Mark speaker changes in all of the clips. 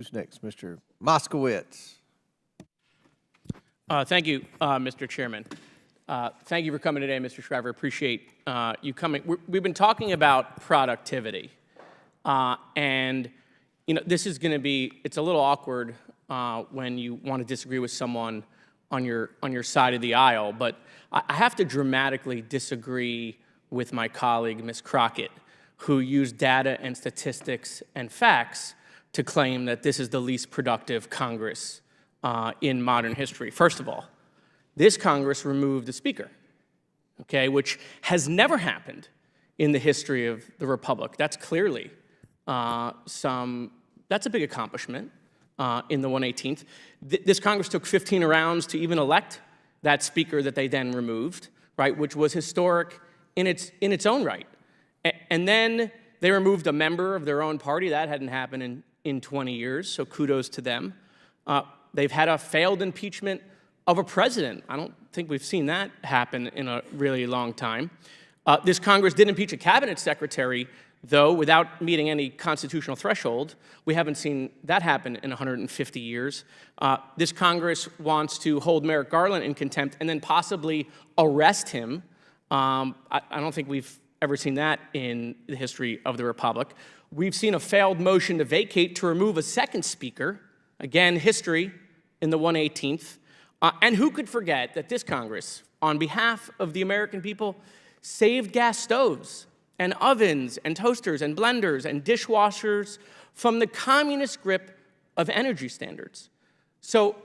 Speaker 1: Who's next? Mr. Moskowitz.
Speaker 2: Thank you, Mr. Chairman. Thank you for coming today, Mr. Shriver. Appreciate you coming. We've been talking about productivity, and this is going to be. It's a little awkward when you want to disagree with someone on your side of the aisle, but I have to dramatically disagree with my colleague, Ms. Crockett, who used data and statistics and facts to claim that this is the least productive Congress in modern history. First of all, this Congress removed the Speaker, okay, which has never happened in the history of the Republic. That's clearly that's a big accomplishment in the 118th. This Congress took 15 rounds to even elect that Speaker that they then removed, right, which was historic in its own right. And then they removed a member of their own party. That hadn't happened in 20 years, so kudos to them. They've had a failed impeachment of a president. I don't think we've seen that happen in a really long time. This Congress did impeach a cabinet secretary, though, without meeting any constitutional threshold. We haven't seen that happen in 150 years. This Congress wants to hold Merrick Garland in contempt and then possibly arrest him. I don't think we've ever seen that in the history of the Republic. We've seen a failed motion to vacate to remove a second speaker. Again, history in the 118th. And who could forget that this Congress, on behalf of the American people, saved gas stoves and ovens and toasters and blenders and dishwashers from the communist grip of energy standards. So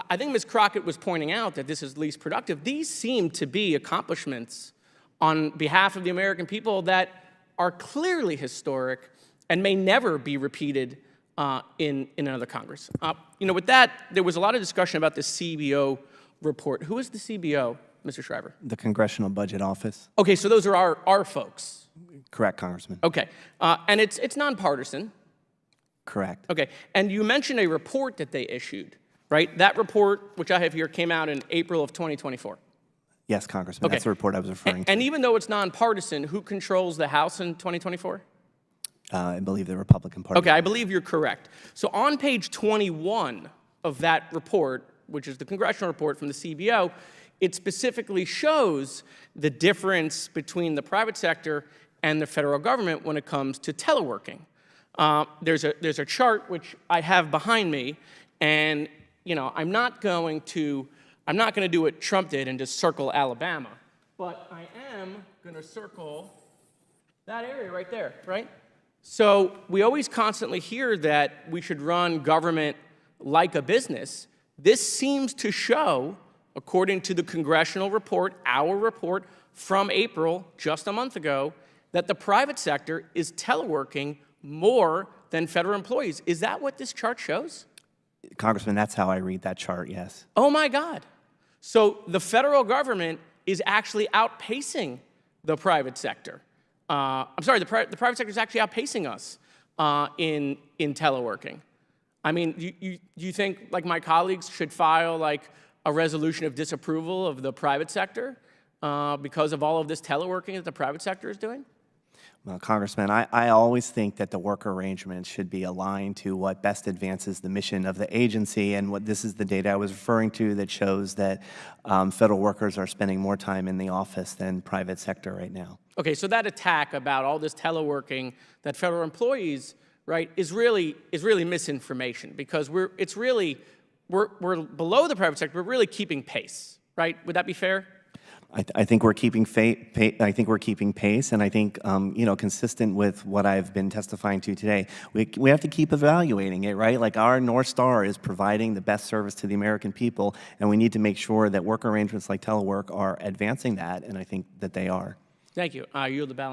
Speaker 2: I think Ms. Crockett was pointing out that this is least productive. These seem to be accomplishments on behalf of the American people that are clearly historic and may never be repeated in another Congress. With that, there was a lot of discussion about the CBO report. Who is the CBO, Mr. Shriver?
Speaker 3: The Congressional Budget Office.
Speaker 2: Okay, so those are our folks.
Speaker 3: Correct, Congressman.
Speaker 2: Okay, and it's nonpartisan.
Speaker 3: Correct.
Speaker 2: Okay, and you mentioned a report that they issued, right? That report, which I have here, came out in April of 2024.
Speaker 3: Yes, Congressman.
Speaker 2: Okay.
Speaker 3: That's the report I was referring to.
Speaker 2: And even though it's nonpartisan, who controls the House in 2024?
Speaker 3: I believe the Republican Party.
Speaker 2: Okay, I believe you're correct. So on page 21 of that report, which is the congressional report from the CBO, it specifically shows the difference between the private sector and the federal government when it comes to teleworking. There's a chart which I have behind me, and I'm not going to do what Trump did and just circle Alabama, but I am going to circle that area right there, right? So we always constantly hear that we should run government like a business. This seems to show, according to the congressional report, our report from April, just a month ago, that the private sector is teleworking more than federal employees. Is that what this chart shows?
Speaker 3: Congressman, that's how I read that chart, yes.
Speaker 2: Oh my God. So the federal government is actually outpacing the private sector. I'm sorry, the private sector is actually outpacing us in teleworking. I mean, you think, like, my colleagues should file, like, a resolution of disapproval of the private sector because of all of this teleworking that the private sector is doing?
Speaker 3: Well, Congressman, I always think that the work arrangements should be aligned to what best advances the mission of the agency, and this is the data I was referring to that shows that federal workers are spending more time in the office than private sector right now.
Speaker 2: Okay, so that attack about all this teleworking that federal employees, right, is really misinformation, because we're below the private sector. We're really keeping pace, right? Would that be fair?
Speaker 3: I think we're keeping I think we're keeping pace, and I think consistent with what I've been testifying to today, we have to keep evaluating it, right? Like, our North Star is providing the best service to the American people, and we need to make sure that work arrangements like telework are advancing that, and I think that they are.
Speaker 2: Thank you. I yield the balance.